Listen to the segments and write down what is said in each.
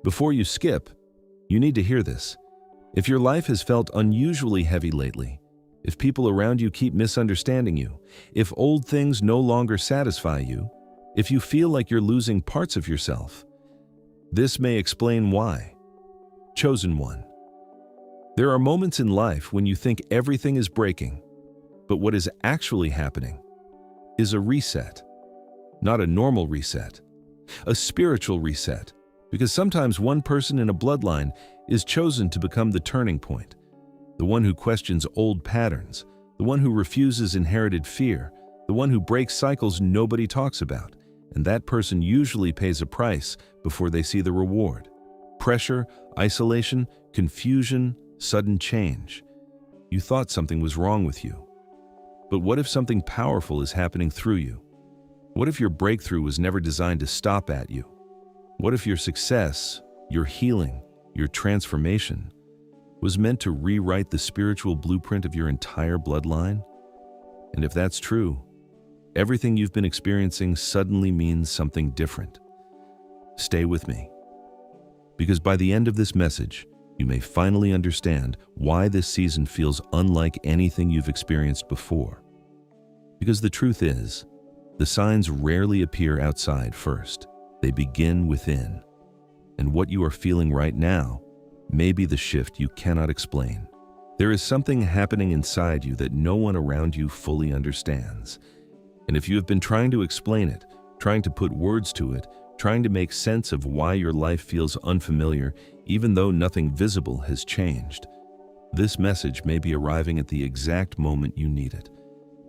Before you skip, you need to hear this. If your life has felt unusually heavy lately, if people around you keep misunderstanding you, if old things no longer satisfy you, if you feel like you're losing parts of yourself, this may explain why. Chosen one. There are moments in life when you think everything is breaking, but what is actually happening is a reset. Not a normal reset, a spiritual reset, because sometimes one person in a bloodline is chosen to become the turning point, the one who questions old patterns, the one who refuses inherited fear, the one who breaks cycles nobody talks about, and that person usually pays a price before they see the reward. Pressure, isolation, confusion, sudden change. You thought something was wrong with you. But what if something powerful is happening through you? What if your breakthrough was never designed to stop at you? What if your success, your healing, your transformation was meant to rewrite the spiritual blueprint of your entire bloodline? And if that's true, everything you've been experiencing suddenly means something different. Stay with me, because by the end of this message, you may finally understand why this season feels unlike anything you've experienced before. Because the truth is, the signs rarely appear outside first. They begin within. And what you are feeling right now may be the shift you cannot explain. There is something happening inside you that no one around you fully understands. And if you have been trying to explain it, trying to put words to it, trying to make sense of why your life feels unfamiliar, even though nothing visible has changed, this message may be arriving at the exact moment you need it.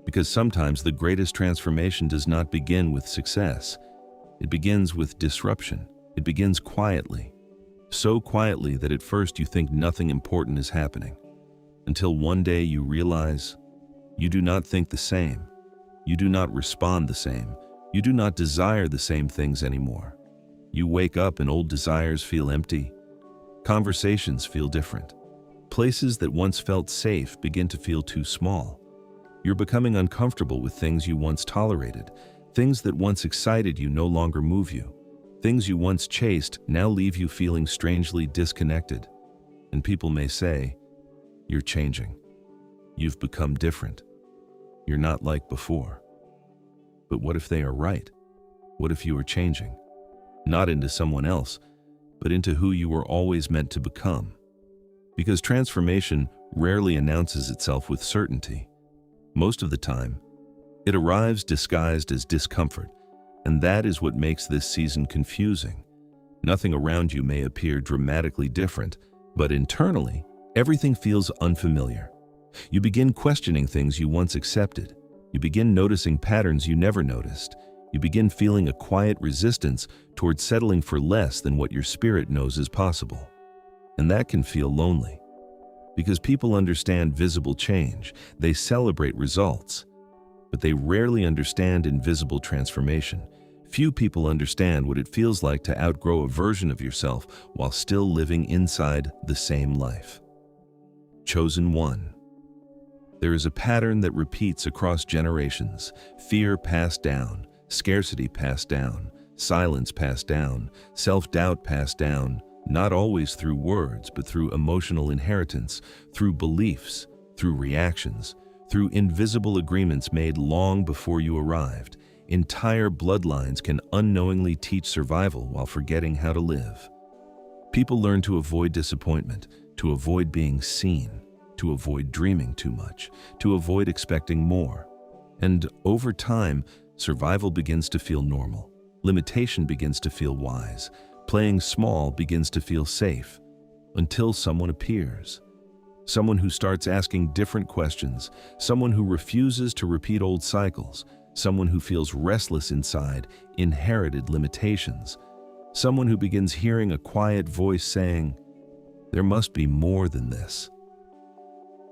Because sometimes the greatest transformation does not begin with success. It begins with disruption. It begins quietly. So quietly that at first you think nothing important is happening. Until one day you realize you do not think the same. You do not respond the same. You do not desire the same things anymore. You wake up and old desires feel empty. Conversations feel different. Places that once felt safe begin to feel too small. You're becoming uncomfortable with things you once tolerated. Things that once excited you no longer move you. Things you once chased now leave you feeling strangely disconnected. And people may say, "You're changing. You've become different. You're not like before." But what if they are right? What if you are changing? Not into someone else, but into who you were always meant to become. Because transformation rarely announces itself with certainty. Most of the time, it arrives disguised as discomfort, and that is what makes this season confusing. Nothing around you may appear dramatically different, but internally, everything feels unfamiliar. You begin questioning things you once accepted. You begin noticing patterns you never noticed. You begin feeling a quiet resistance towards settling for less than what your spirit knows is possible. And that can feel lonely. Because people understand visible change, they celebrate results, but they rarely understand invisible transformation. Few people understand what it feels like to outgrow a version of yourself while still living inside the same life. Chosen one. There is a pattern that repeats across generations. Fear passed down, scarcity passed down, silence passed down, self-doubt passed down, not always through words, but through emotional inheritance, through beliefs, through reactions, through invisible agreements made long before you arrived. Entire bloodlines can unknowingly teach survival while forgetting how to live. People learn to avoid disappointment, to avoid being seen, to avoid dreaming too much, to avoid expecting more. And over time, survival begins to feel normal. Limitation begins to feel wise. Playing small begins to feel safe, until someone appears. Someone who starts asking different questions, someone who refuses to repeat old cycles, someone who feels restless inside inherited limitations, someone who begins hearing a quiet voice saying, "There must be more than this."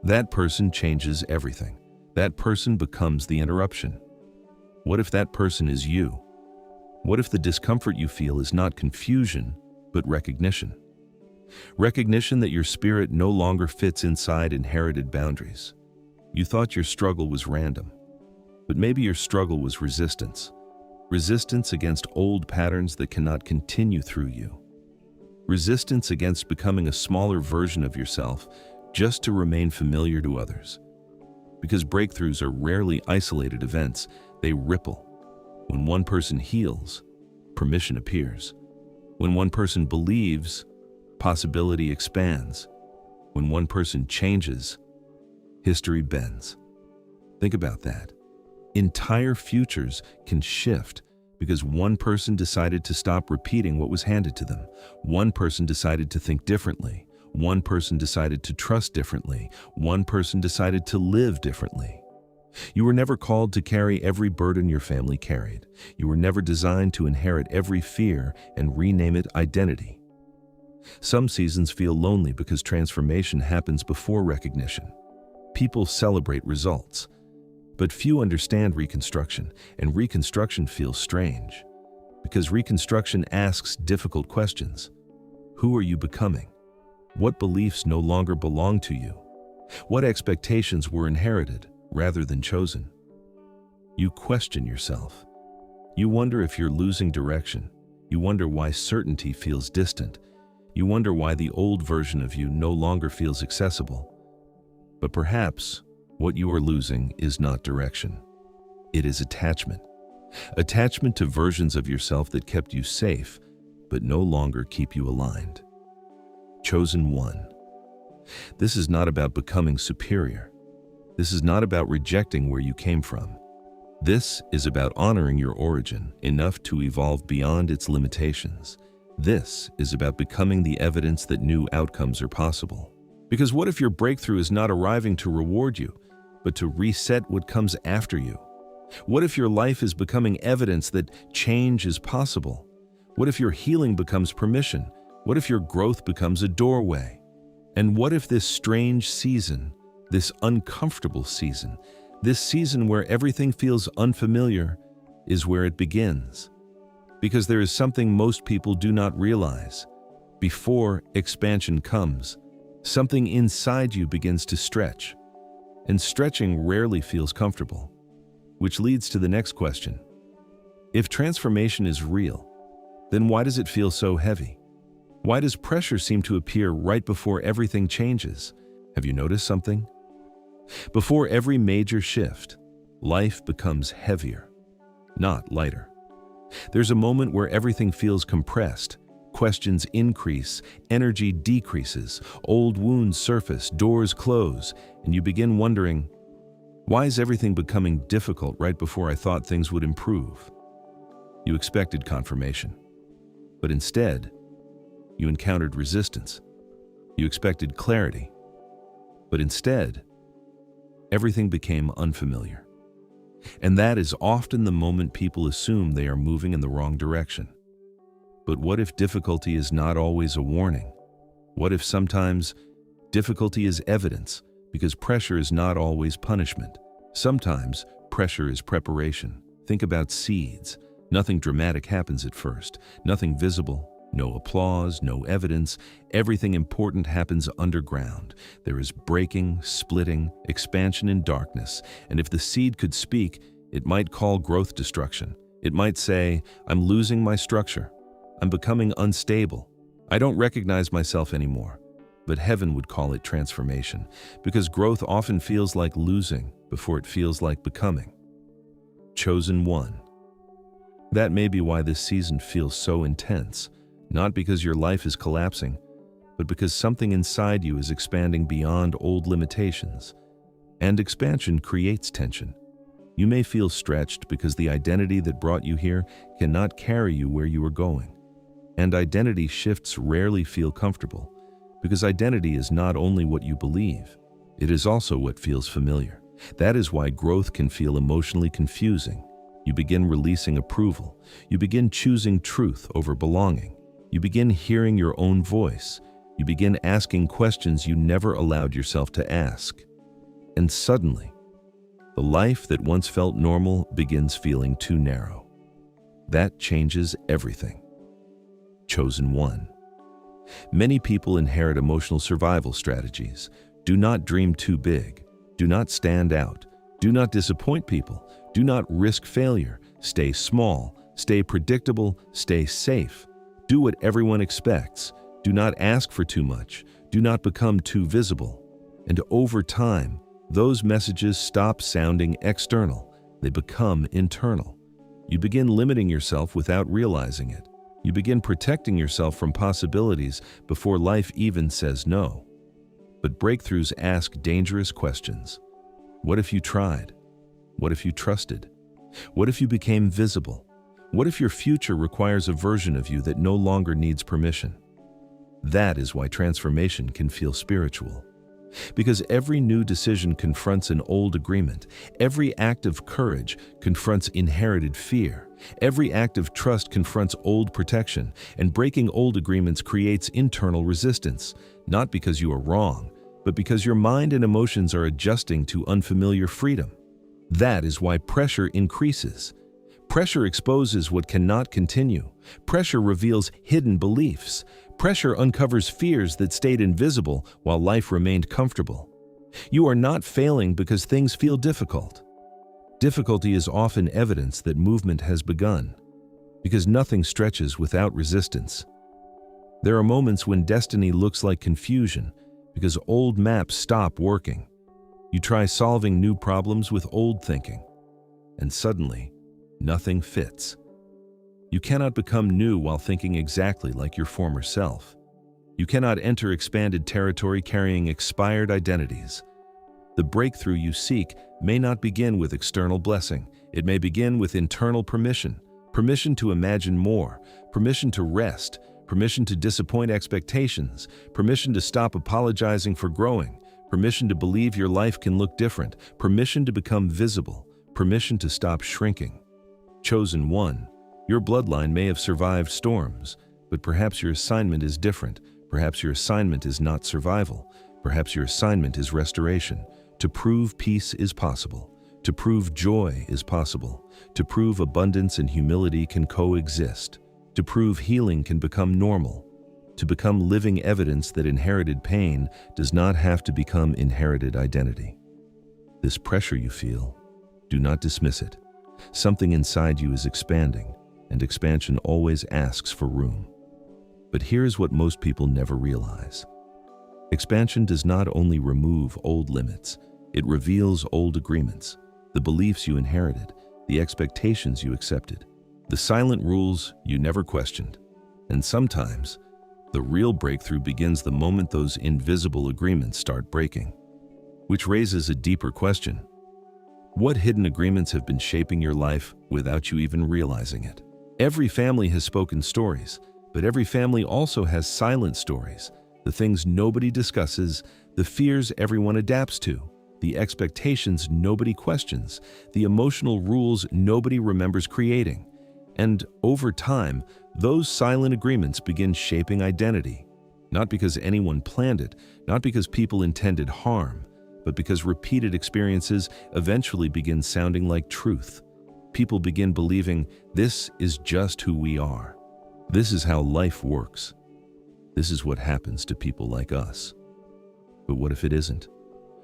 That person changes everything. That person becomes the interruption. What if that person is you? What if the discomfort you feel is not confusion, but recognition? Recognition that your spirit no longer fits inside inherited boundaries. You thought your struggle was random, but maybe your struggle was resistance. Resistance against old patterns that cannot continue through you. resistance against becoming a smaller version of yourself just to remain familiar to others. Because breakthroughs are rarely isolated events, they ripple. When one person heals, permission appears. When one person believes, possibility expands. When one person changes, history bends. Think about that. Entire futures can shift because one person decided to stop repeating what was handed to them. One person decided to think differently. One person decided to trust differently. One person decided to live differently. You were never called to carry every burden your family carried. You were never designed to inherit every fear and rename it identity. Some seasons feel lonely because transformation happens before recognition. People celebrate results, but few understand reconstruction, and reconstruction feels strange because reconstruction asks difficult questions. Who are you becoming? What beliefs no longer belong to you? What expectations were inherited rather than chosen? You question yourself. You wonder if you're losing direction. You wonder why certainty feels distant. You wonder why the old version of you no longer feels accessible. But perhaps what you are losing is not direction. It is attachment. Attachment to versions of yourself that kept you safe, but no longer keep you aligned. Chosen one. This is not about becoming superior. This is not about rejecting where you came from. This is about honoring your origin enough to evolve beyond its limitations. This is about becoming the evidence that new outcomes are possible. Because what if your breakthrough is not arriving to reward you, but to reset what comes after you? What if your life is becoming evidence that change is possible? What if your healing becomes permission? What if your growth becomes a doorway? And what if this strange season, this uncomfortable season, this season where everything feels unfamiliar, is where it begins? Because there is something most people do not realize. Before expansion comes, something inside you begins to stretch. And stretching rarely feels comfortable, which leads to the next question. If transformation is real, then why does it feel so heavy? Why does pressure seem to appear right before everything changes? Have you noticed something? Before every major shift, life becomes heavier, not lighter. There's a moment where everything feels compressed. Questions increase, energy decreases, old wounds surface, doors close, and you begin wondering, why is everything becoming difficult right before I thought things would improve? You expected confirmation, but instead, you encountered resistance. You expected clarity, but instead, everything became unfamiliar. And that is often the moment people assume they are moving in the wrong direction. But what if difficulty is not always a warning? What if sometimes difficulty is evidence, because pressure is not always punishment? Sometimes pressure is preparation. Think about seeds. Nothing dramatic happens at first, nothing visible. No applause, no evidence. Everything important happens underground. There is breaking, splitting, expansion in darkness. And if the seed could speak, it might call growth destruction. It might say, I'm losing my structure. I'm becoming unstable. I don't recognize myself anymore. But heaven would call it transformation, because growth often feels like losing before it feels like becoming. Chosen one. That may be why this season feels so intense. Not because your life is collapsing, but because something inside you is expanding beyond old limitations. And expansion creates tension. You may feel stretched because the identity that brought you here cannot carry you where you are going. And identity shifts rarely feel comfortable, because identity is not only what you believe, it is also what feels familiar. That is why growth can feel emotionally confusing. You begin releasing approval. You begin choosing truth over belonging. You begin hearing your own voice. You begin asking questions you never allowed yourself to ask. And suddenly, the life that once felt normal begins feeling too narrow. That changes everything. Chosen one. Many people inherit emotional survival strategies. Do not dream too big. Do not stand out. Do not disappoint people. Do not risk failure. Stay small. Stay predictable. Stay safe. Do what everyone expects. Do not ask for too much. Do not become too visible. And over time, those messages stop sounding external. They become internal. You begin limiting yourself without realizing it. You begin protecting yourself from possibilities before life even says no. But breakthroughs ask dangerous questions. What if you tried? What if you trusted? What if you became visible? What if your future requires a version of you that no longer needs permission? That is why transformation can feel spiritual. Because every new decision confronts an old agreement. Every act of courage confronts inherited fear. Every act of trust confronts old protection, and breaking old agreements creates internal resistance, not because you are wrong, but because your mind and emotions are adjusting to unfamiliar freedom. That is why pressure increases. Pressure exposes what cannot continue. Pressure reveals hidden beliefs. Pressure uncovers fears that stayed invisible while life remained comfortable. You are not failing because things feel difficult. Difficulty is often evidence that movement has begun, because nothing stretches without resistance. There are moments when destiny looks like confusion, because old maps stop working. You try solving new problems with old thinking, and suddenly, nothing fits. You cannot become new while thinking exactly like your former self. You cannot enter expanded territory carrying expired identities. The breakthrough you seek may not begin with external blessing. It may begin with internal permission. Permission to imagine more. Permission to rest. Permission to disappoint expectations. Permission to stop apologizing for growing. Permission to believe your life can look different. Permission to become visible. Permission to stop shrinking. Chosen one. Your bloodline may have survived storms, but perhaps your assignment is different. Perhaps your assignment is not survival. Perhaps your assignment is restoration. To prove peace is possible. To prove joy is possible. To prove abundance and humility can coexist. To prove healing can become normal. To become living evidence that inherited pain does not have to become inherited identity. This pressure you feel, do not dismiss it. Something inside you is expanding, and expansion always asks for room. But here's what most people never realize. Expansion does not only remove old limits, it reveals old agreements, the beliefs you inherited, the expectations you accepted, the silent rules you never questioned. And sometimes, the real breakthrough begins the moment those invisible agreements start breaking. Which raises a deeper question. What hidden agreements have been shaping your life without you even realizing it? Every family has spoken stories, but every family also has silent stories. The things nobody discusses, the fears everyone adapts to, the expectations nobody questions, the emotional rules nobody remembers creating. And over time, those silent agreements begin shaping identity, not because anyone planned it, not because people intended harm, but because repeated experiences eventually begin sounding like truth. People begin believing this is just who we are. This is how life works. This is what happens to people like us. But what if it isn't?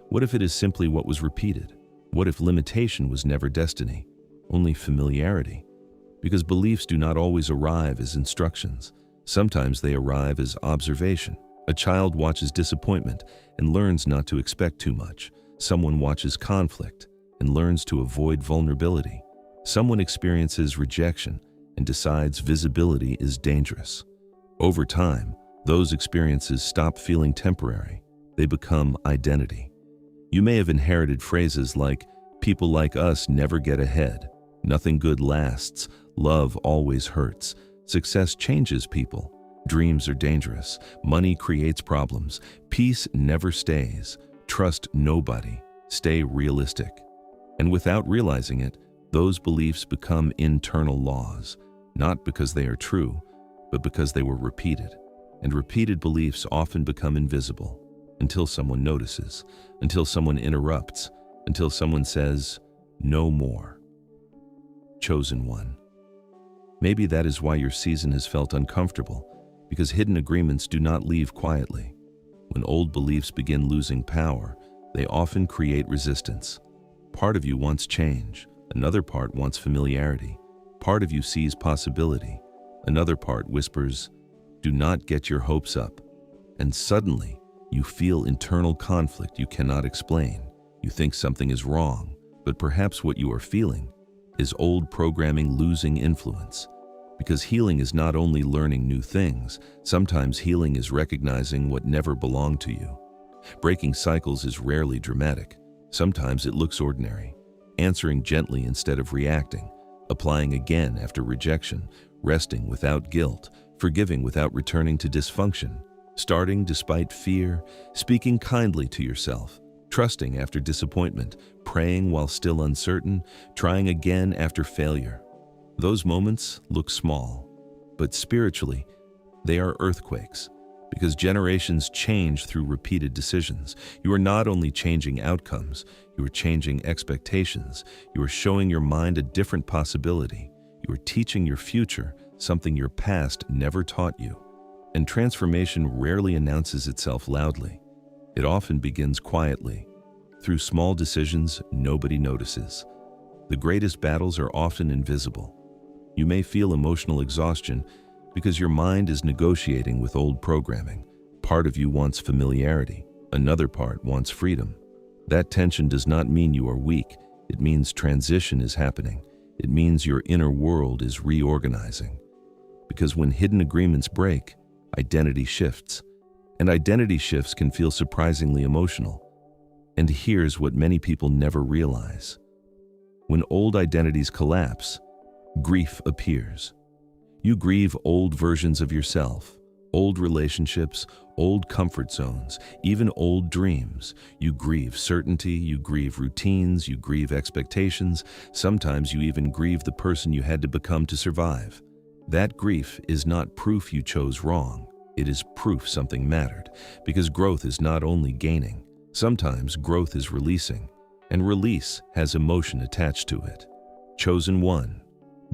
What if it is simply what was repeated? What if limitation was never destiny, only familiarity? Because beliefs do not always arrive as instructions. Sometimes they arrive as observation. A child watches disappointment and learns not to expect too much. Someone watches conflict and learns to avoid vulnerability. Someone experiences rejection and decides visibility is dangerous. Over time, those experiences stop feeling temporary. They become identity. You may have inherited phrases like, "People like us never get ahead," "Nothing good lasts," "Love always hurts," "Success changes people," "Dreams are dangerous," "Money creates problems," "Peace never stays," "Trust nobody," "Stay realistic." And without realizing it, those beliefs become internal laws, not because they are true, but because they were repeated. And repeated beliefs often become invisible until someone notices, until someone interrupts, until someone says, "No more." Chosen one. Maybe that is why your season has felt uncomfortable, because hidden agreements do not leave quietly. When old beliefs begin losing power, they often create resistance. Part of you wants change. Another part wants familiarity. Part of you sees possibility. Another part whispers, Do not get your hopes up. And suddenly, you feel internal conflict you cannot explain. You think something is wrong, but perhaps what you are feeling is old programming losing influence. Because healing is not only learning new things, sometimes healing is recognizing what never belonged to you. Breaking cycles is rarely dramatic. Sometimes it looks ordinary. Answering gently instead of reacting, applying again after rejection, resting without guilt, forgiving without returning to dysfunction, starting despite fear, speaking kindly to yourself, trusting after disappointment, praying while still uncertain, trying again after failure. Those moments look small, but spiritually, they are earthquakes. Because generations change through repeated decisions. You are not only changing outcomes, you are changing expectations. You are showing your mind a different possibility. You are teaching your future something your past never taught you. And transformation rarely announces itself loudly. It often begins quietly. Through small decisions nobody notices. The greatest battles are often invisible. You may feel emotional exhaustion because your mind is negotiating with old programming. Part of you wants familiarity, another part wants freedom. That tension does not mean you are weak. It means transition is happening. It means your inner world is reorganizing. Because when hidden agreements break, identity shifts. And identity shifts can feel surprisingly emotional. And here's what many people never realize. When old identities collapse, grief appears. You grieve old versions of yourself, old relationships, old comfort zones, even old dreams. You grieve certainty, you grieve routines, you grieve expectations. Sometimes you even grieve the person you had to become to survive. That grief is not proof you chose wrong. It is proof something mattered. Because growth is not only gaining. Sometimes growth is releasing. And release has emotion attached to it. Chosen one.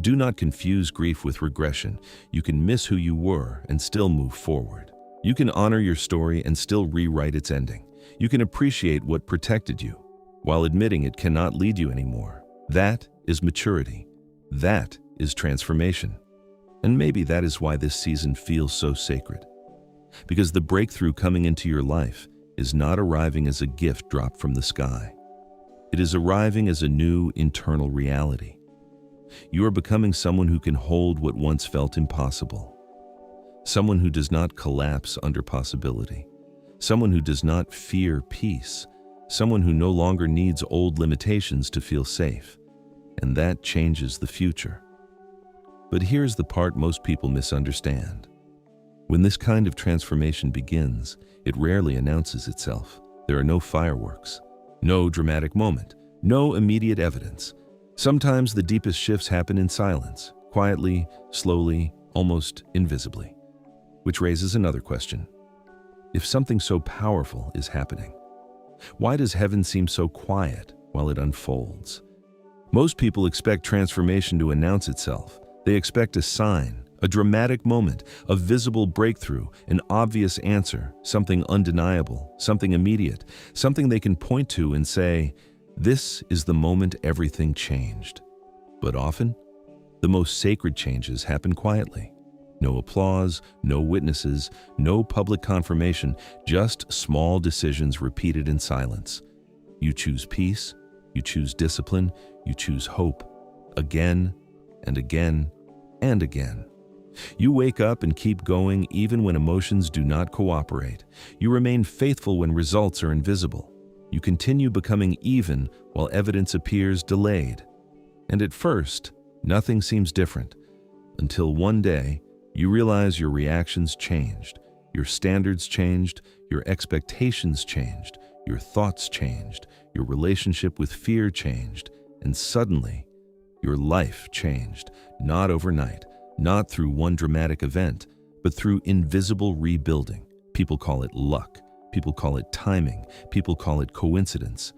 Do not confuse grief with regression. You can miss who you were and still move forward. You can honor your story and still rewrite its ending. You can appreciate what protected you, while admitting it cannot lead you anymore. That is maturity. That is transformation. And maybe that is why this season feels so sacred. Because the breakthrough coming into your life is not arriving as a gift dropped from the sky. It is arriving as a new internal reality. You are becoming someone who can hold what once felt impossible. Someone who does not collapse under possibility. Someone who does not fear peace. Someone who no longer needs old limitations to feel safe. And that changes the future. But here's the part most people misunderstand. When this kind of transformation begins, it rarely announces itself. There are no fireworks, no dramatic moment, no immediate evidence. Sometimes the deepest shifts happen in silence, quietly, slowly, almost invisibly. Which raises another question. If something so powerful is happening, why does heaven seem so quiet while it unfolds? Most people expect transformation to announce itself. They expect a sign, a dramatic moment, a visible breakthrough, an obvious answer, something undeniable, something immediate, something they can point to and say, "This is the moment everything changed." But often, the most sacred changes happen quietly. No applause, no witnesses, no public confirmation, just small decisions repeated in silence. You choose peace, you choose discipline, you choose hope, again and again and again. You wake up and keep going even when emotions do not cooperate. You remain faithful when results are invisible. You continue becoming even while evidence appears delayed. And at first, nothing seems different, until one day, you realize your reactions changed, your standards changed, your expectations changed, your thoughts changed, your relationship with fear changed, and suddenly, your life changed, not overnight, not through one dramatic event, but through invisible rebuilding. People call it luck. People call it timing. People call it coincidence.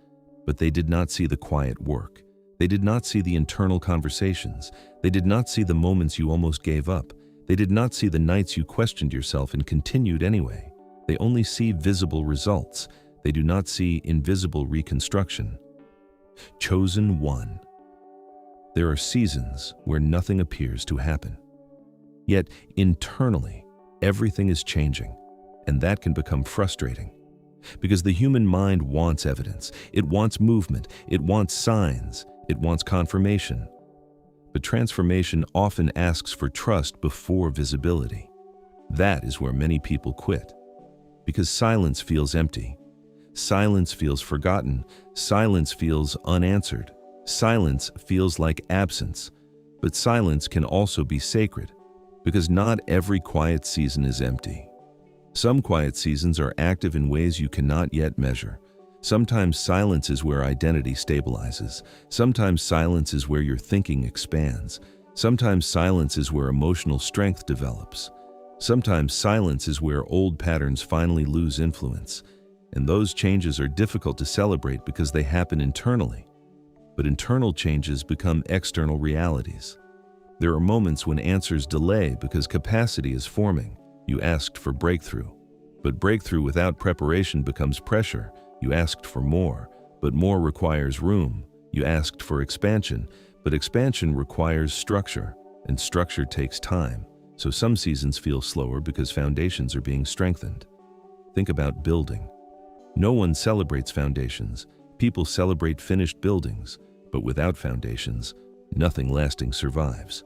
But they did not see the quiet work. They did not see the internal conversations. They did not see the moments you almost gave up. They did not see the nights you questioned yourself and continued anyway. They only see visible results. They do not see invisible reconstruction. Chosen one. There are seasons where nothing appears to happen. Yet internally, everything is changing, and that can become frustrating. Because the human mind wants evidence, it wants movement, it wants signs, it wants confirmation. But transformation often asks for trust before visibility. That is where many people quit. Because silence feels empty. Silence feels forgotten. Silence feels unanswered. Silence feels like absence. But silence can also be sacred, because not every quiet season is empty. Some quiet seasons are active in ways you cannot yet measure. Sometimes silence is where identity stabilizes. Sometimes silence is where your thinking expands. Sometimes silence is where emotional strength develops. Sometimes silence is where old patterns finally lose influence. And those changes are difficult to celebrate because they happen internally. But internal changes become external realities. There are moments when answers delay because capacity is forming. You asked for breakthrough. But breakthrough without preparation becomes pressure. You asked for more, but more requires room. You asked for expansion, but expansion requires structure, and structure takes time. So some seasons feel slower because foundations are being strengthened. Think about building. No one celebrates foundations. People celebrate finished buildings, but without foundations, nothing lasting survives.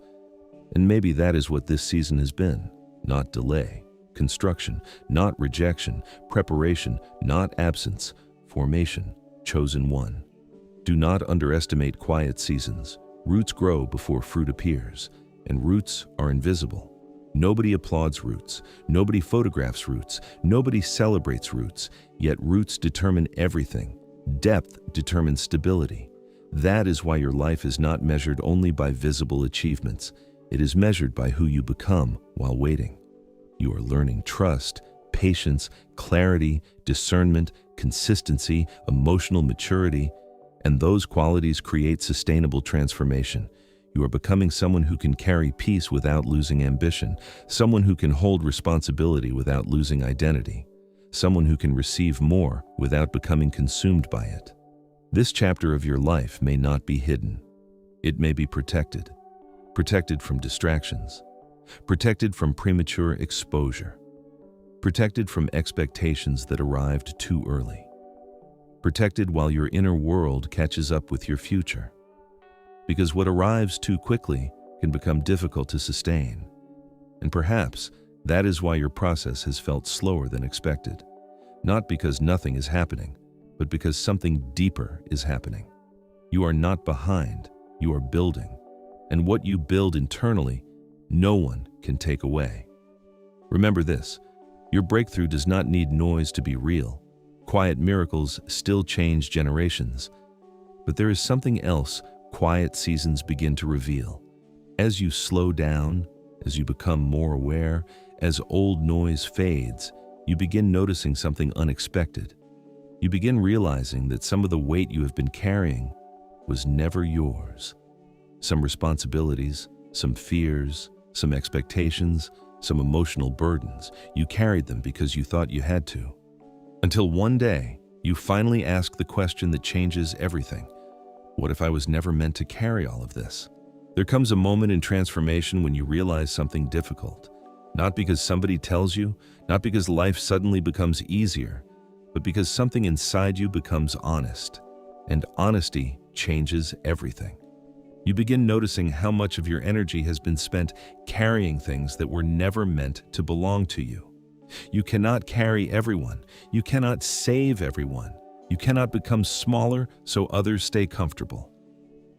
And maybe that is what this season has been. Not delay, construction, not rejection, preparation, not absence, formation, chosen one. Do not underestimate quiet seasons. Roots grow before fruit appears, and roots are invisible. Nobody applauds roots, nobody photographs roots, nobody celebrates roots, yet roots determine everything. Depth determines stability. That is why your life is not measured only by visible achievements. It is measured by who you become while waiting. You are learning trust, patience, clarity, discernment, consistency, emotional maturity, and those qualities create sustainable transformation. You are becoming someone who can carry peace without losing ambition, someone who can hold responsibility without losing identity, someone who can receive more without becoming consumed by it. This chapter of your life may not be hidden. It may be protected. Protected from distractions. Protected from premature exposure. Protected from expectations that arrived too early. Protected while your inner world catches up with your future. Because what arrives too quickly can become difficult to sustain. And perhaps that is why your process has felt slower than expected. Not because nothing is happening, but because something deeper is happening. You are not behind, you are building. And what you build internally, no one can take away. Remember this, your breakthrough does not need noise to be real. Quiet miracles still change generations. But there is something else quiet seasons begin to reveal. As you slow down, as you become more aware, as old noise fades, you begin noticing something unexpected. You begin realizing that some of the weight you have been carrying was never yours. Some responsibilities, some fears, some expectations, some emotional burdens. You carried them because you thought you had to. Until one day, you finally ask the question that changes everything. What if I was never meant to carry all of this? There comes a moment in transformation when you realize something difficult. Not because somebody tells you, not because life suddenly becomes easier, but because something inside you becomes honest. And honesty changes everything. You begin noticing how much of your energy has been spent carrying things that were never meant to belong to you. You cannot carry everyone. You cannot save everyone. You cannot become smaller so others stay comfortable.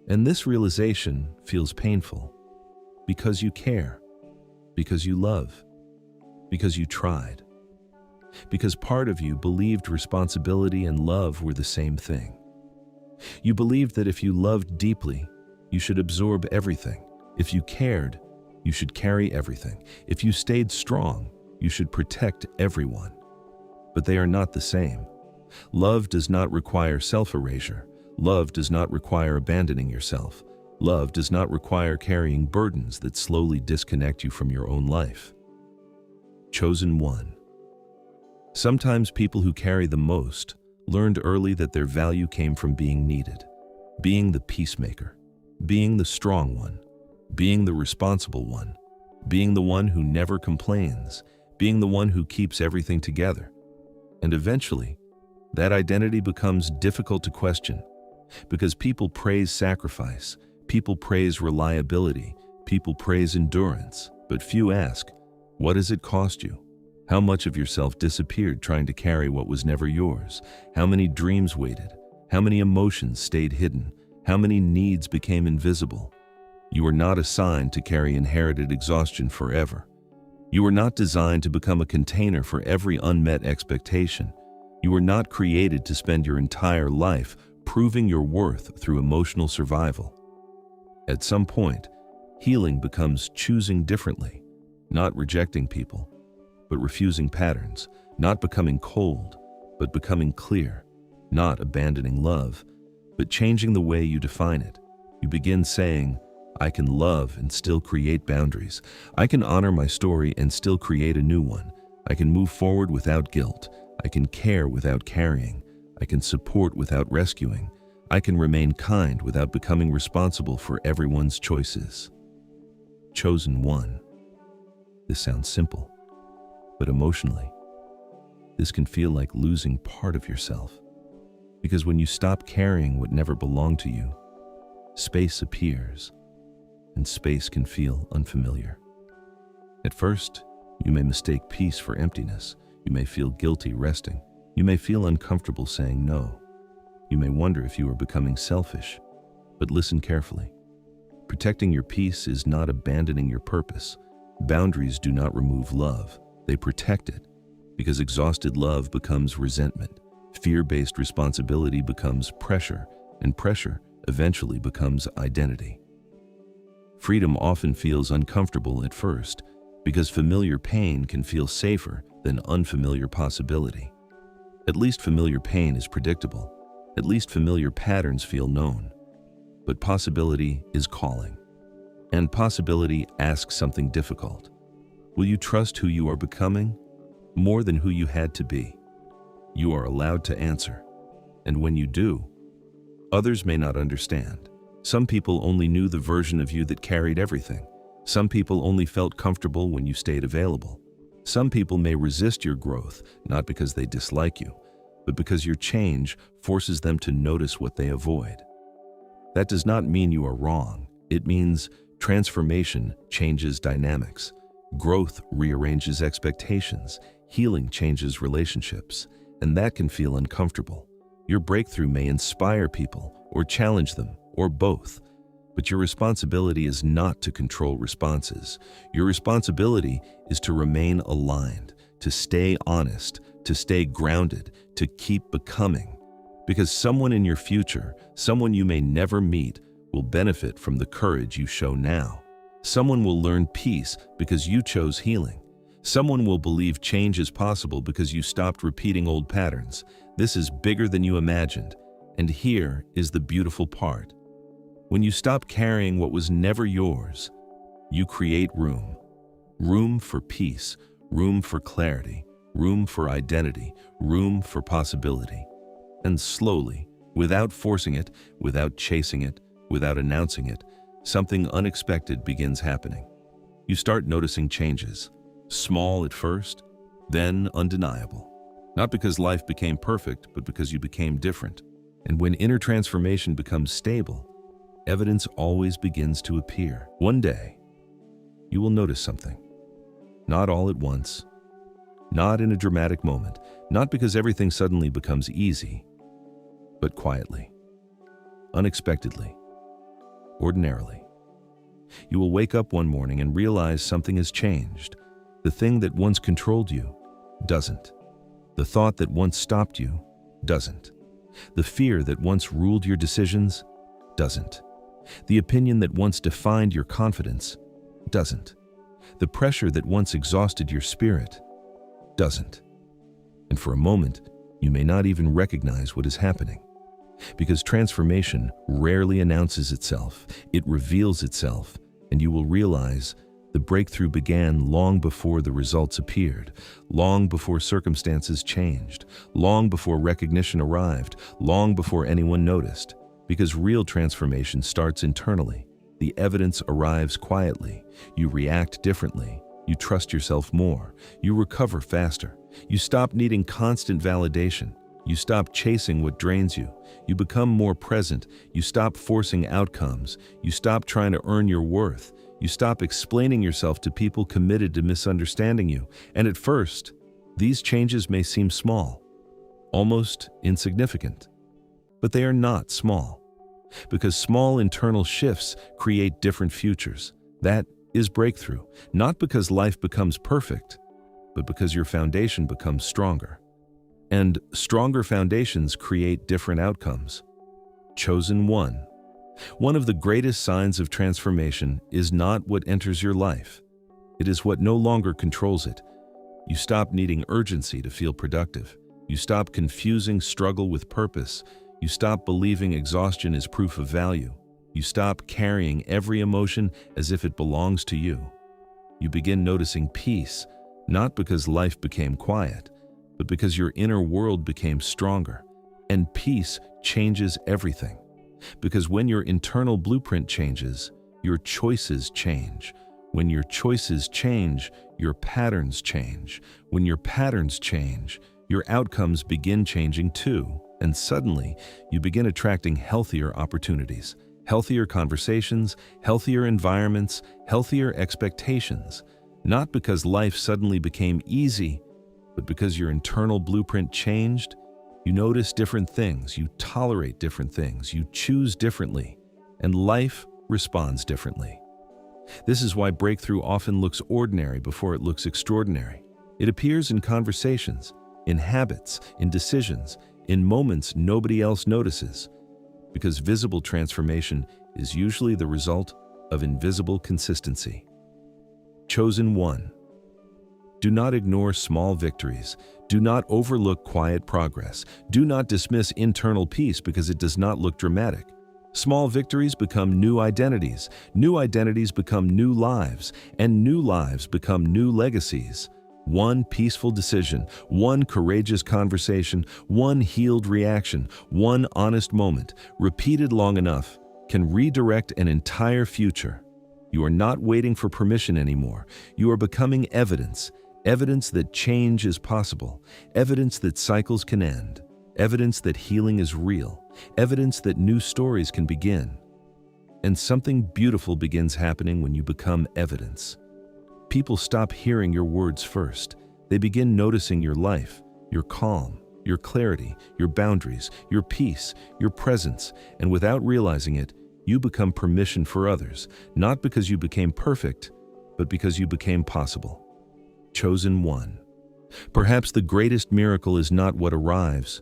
And this realization feels painful because you care, because you love, because you tried, because part of you believed responsibility and love were the same thing. You believed that if you loved deeply, you should absorb everything. If you cared, you should carry everything. If you stayed strong, you should protect everyone. But they are not the same. Love does not require self-erasure. Love does not require abandoning yourself. Love does not require carrying burdens that slowly disconnect you from your own life. Chosen one. Sometimes people who carry the most learned early that their value came from being needed, being the peacemaker, being the strong one, being the responsible one, being the one who never complains, being the one who keeps everything together. And eventually, that identity becomes difficult to question because people praise sacrifice, people praise reliability, people praise endurance, but few ask, what does it cost you? How much of yourself disappeared trying to carry what was never yours? How many dreams waited? How many emotions stayed hidden? How many needs became invisible? You are not assigned to carry inherited exhaustion forever. You are not designed to become a container for every unmet expectation. You are not created to spend your entire life proving your worth through emotional survival. At some point, healing becomes choosing differently, not rejecting people, but refusing patterns, not becoming cold, but becoming clear, not abandoning love, but changing the way you define it. You begin saying, I can love and still create boundaries. I can honor my story and still create a new one. I can move forward without guilt. I can care without carrying. I can support without rescuing. I can remain kind without becoming responsible for everyone's choices. Chosen one. This sounds simple, but emotionally, this can feel like losing part of yourself. Because when you stop carrying what never belonged to you, space appears, and space can feel unfamiliar. At first, you may mistake peace for emptiness. You may feel guilty resting. You may feel uncomfortable saying no. You may wonder if you are becoming selfish, but listen carefully. Protecting your peace is not abandoning your purpose. Boundaries do not remove love. They protect it, because exhausted love becomes resentment. Fear-based responsibility becomes pressure, and pressure eventually becomes identity. Freedom often feels uncomfortable at first, because familiar pain can feel safer than unfamiliar possibility. At least familiar pain is predictable. At least familiar patterns feel known. But possibility is calling. And possibility asks something difficult. Will you trust who you are becoming more than who you had to be? You are allowed to answer. And when you do, others may not understand. Some people only knew the version of you that carried everything. Some people only felt comfortable when you stayed available. Some people may resist your growth, not because they dislike you, but because your change forces them to notice what they avoid. That does not mean you are wrong. It means transformation changes dynamics. Growth rearranges expectations. Healing changes relationships. And that can feel uncomfortable. Your breakthrough may inspire people or challenge them, or both. But your responsibility is not to control responses. Your responsibility is to remain aligned, to stay honest, to stay grounded, to keep becoming. Because someone in your future, someone you may never meet, will benefit from the courage you show now. Someone will learn peace because you chose healing. Someone will believe change is possible because you stopped repeating old patterns. This is bigger than you imagined. And here is the beautiful part. When you stop carrying what was never yours, you create room. Room for peace, room for clarity, room for identity, room for possibility. And slowly, without forcing it, without chasing it, without announcing it, something unexpected begins happening. You start noticing changes, small at first, then undeniable. Not because life became perfect, but because you became different. And when inner transformation becomes stable, evidence always begins to appear. One day, you will notice something. Not all at once, not in a dramatic moment, not because everything suddenly becomes easy, but quietly, unexpectedly, ordinarily. You will wake up one morning and realize something has changed. The thing that once controlled you doesn't. The thought that once stopped you doesn't. The fear that once ruled your decisions doesn't. The opinion that once defined your confidence doesn't. The pressure that once exhausted your spirit doesn't. And for a moment, you may not even recognize what is happening. Because transformation rarely announces itself, it reveals itself, and you will realize the breakthrough began long before the results appeared, long before circumstances changed, long before recognition arrived, long before anyone noticed. Because real transformation starts internally. The evidence arrives quietly. You react differently. You trust yourself more. You recover faster. You stop needing constant validation. You stop chasing what drains you. You become more present. You stop forcing outcomes. You stop trying to earn your worth. You stop explaining yourself to people committed to misunderstanding you. And at first, these changes may seem small, almost insignificant. But they are not small, because small internal shifts create different futures. That is breakthrough, not because life becomes perfect, but because your foundation becomes stronger. And stronger foundations create different outcomes. Chosen one. One of the greatest signs of transformation is not what enters your life. It is what no longer controls it. You stop needing urgency to feel productive. You stop confusing struggle with purpose. You stop believing exhaustion is proof of value. You stop carrying every emotion as if it belongs to you. You begin noticing peace, not because life became quiet, but because your inner world became stronger. And peace changes everything. Because when your internal blueprint changes, your choices change. When your choices change, your patterns change. When your patterns change, your outcomes begin changing too. And suddenly, you begin attracting healthier opportunities, healthier conversations, healthier environments, healthier expectations. Not because life suddenly became easy, but because your internal blueprint changed. You notice different things, you tolerate different things, you choose differently, and life responds differently. This is why breakthrough often looks ordinary before it looks extraordinary. It appears in conversations, in habits, in decisions, in moments nobody else notices, because visible transformation is usually the result of invisible consistency. Chosen one. Do not ignore small victories. Do not overlook quiet progress. Do not dismiss internal peace because it does not look dramatic. Small victories become new identities. New identities become new lives, and new lives become new legacies. One peaceful decision, one courageous conversation, one healed reaction, one honest moment, repeated long enough, can redirect an entire future. You are not waiting for permission anymore. You are becoming evidence. Evidence that change is possible, evidence that cycles can end, evidence that healing is real, evidence that new stories can begin. And something beautiful begins happening when you become evidence. People stop hearing your words first. They begin noticing your life, your calm, your clarity, your boundaries, your peace, your presence, and without realizing it, you become permission for others, not because you became perfect, but because you became possible. Chosen one. Perhaps the greatest miracle is not what arrives,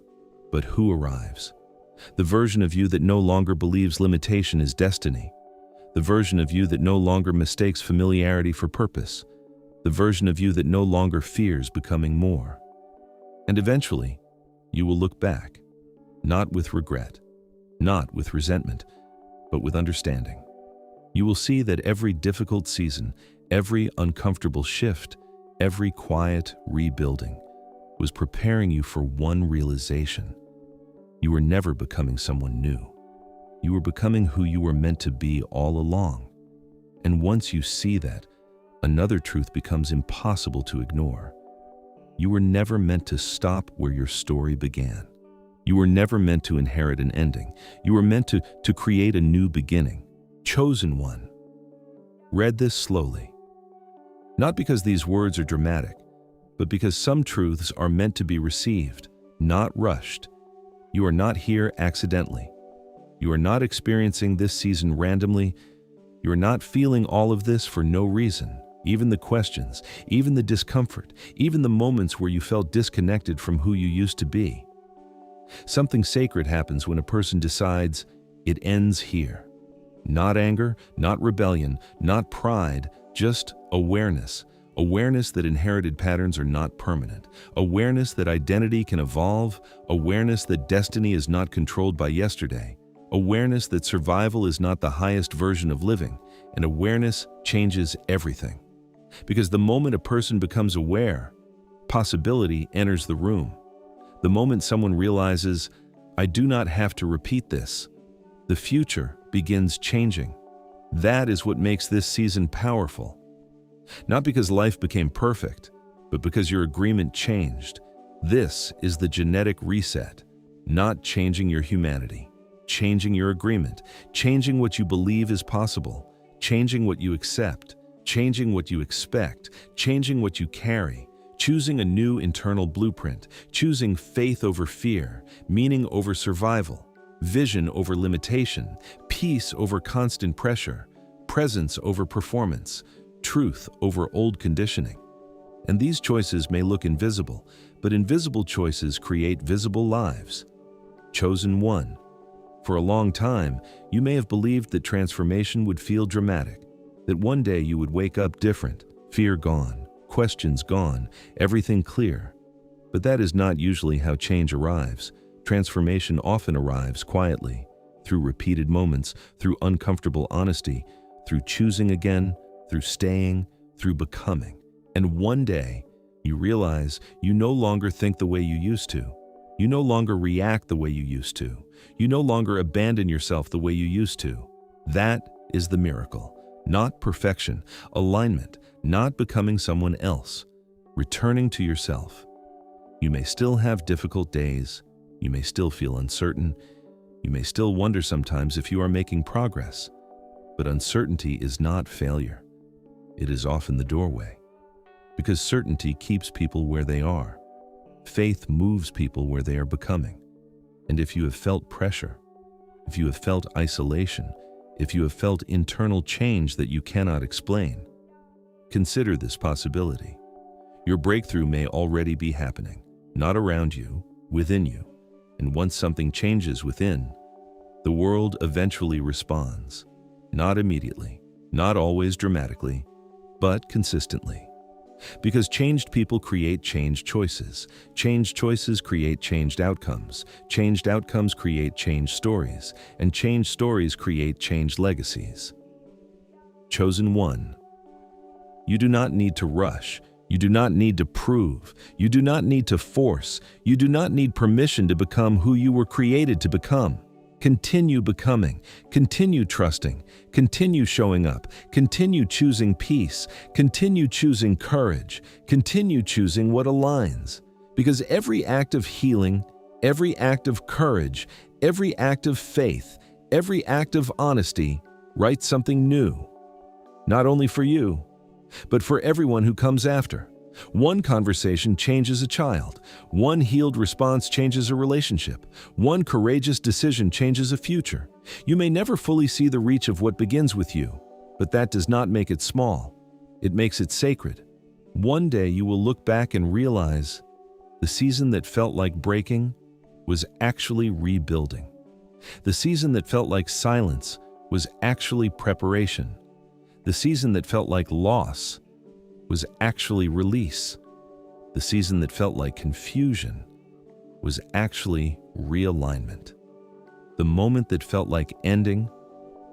but who arrives. The version of you that no longer believes limitation is destiny. The version of you that no longer mistakes familiarity for purpose. The version of you that no longer fears becoming more. And eventually, you will look back, not with regret, not with resentment, but with understanding. You will see that every difficult season, every uncomfortable shift, every quiet rebuilding was preparing you for one realization. You were never becoming someone new. You were becoming who you were meant to be all along. And once you see that, another truth becomes impossible to ignore. You were never meant to stop where your story began. You were never meant to inherit an ending. You were meant to create a new beginning. Chosen one. Read this slowly. Not because these words are dramatic, but because some truths are meant to be received, not rushed. You are not here accidentally. You are not experiencing this season randomly. You are not feeling all of this for no reason. Even the questions, even the discomfort, even the moments where you felt disconnected from who you used to be. Something sacred happens when a person decides, it ends here. Not anger, not rebellion, not pride, just awareness. Awareness that inherited patterns are not permanent. Awareness that identity can evolve. Awareness that destiny is not controlled by yesterday. Awareness that survival is not the highest version of living. And awareness changes everything. Because the moment a person becomes aware, possibility enters the room. The moment someone realizes, I do not have to repeat this, the future begins changing. That is what makes this season powerful. Not because life became perfect, but because your agreement changed. This is the genetic reset, not changing your humanity, changing your agreement, changing what you believe is possible, changing what you accept, changing what you expect, changing what you carry, choosing a new internal blueprint, choosing faith over fear, meaning over survival, vision over limitation, peace over constant pressure, presence over performance, truth over old conditioning. And these choices may look invisible, but invisible choices create visible lives. Chosen one. For a long time, you may have believed that transformation would feel dramatic, that one day you would wake up different, fear gone, questions gone, everything clear. But that is not usually how change arrives. Transformation often arrives quietly, through repeated moments, through uncomfortable honesty, through choosing again, through staying, through becoming. And one day, you realize you no longer think the way you used to. You no longer react the way you used to. You no longer abandon yourself the way you used to. That is the miracle. Not perfection, alignment, not becoming someone else. Returning to yourself. You may still have difficult days. You may still feel uncertain. You may still wonder sometimes if you are making progress. But uncertainty is not failure. It is often the doorway. Because certainty keeps people where they are. Faith moves people where they are becoming. And if you have felt pressure, if you have felt isolation, if you have felt internal change that you cannot explain, consider this possibility. Your breakthrough may already be happening, not around you, within you. And once something changes within, the world eventually responds. Not immediately, not always dramatically, but consistently. Because changed people create changed choices. Changed choices create changed outcomes. Changed outcomes create changed stories. And changed stories create changed legacies. Chosen one. You do not need to rush. You do not need to prove. You do not need to force. You do not need permission to become who you were created to become. Continue becoming, continue trusting, continue showing up, continue choosing peace, continue choosing courage, continue choosing what aligns. Because every act of healing, every act of courage, every act of faith, every act of honesty writes something new. Not only for you, but for everyone who comes after. One conversation changes a child. One healed response changes a relationship. One courageous decision changes a future. You may never fully see the reach of what begins with you, but that does not make it small. It makes it sacred. One day you will look back and realize the season that felt like breaking was actually rebuilding. The season that felt like silence was actually preparation. The season that felt like loss was actually release. The season that felt like confusion was actually realignment. The moment that felt like ending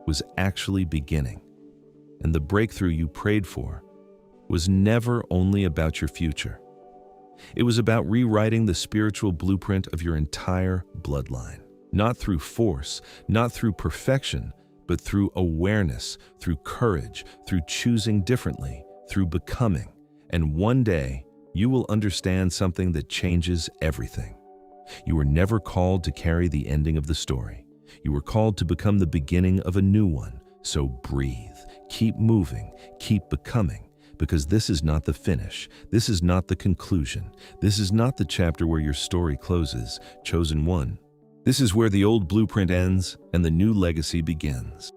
was actually beginning. And the breakthrough you prayed for was never only about your future. It was about rewriting the spiritual blueprint of your entire bloodline. Not through force, not through perfection, but through awareness, through courage, through choosing differently, through becoming. And one day, you will understand something that changes everything. You were never called to carry the ending of the story. You were called to become the beginning of a new one. So breathe, keep moving, keep becoming, because this is not the finish. This is not the conclusion. This is not the chapter where your story closes, chosen one. This is where the old blueprint ends and the new legacy begins.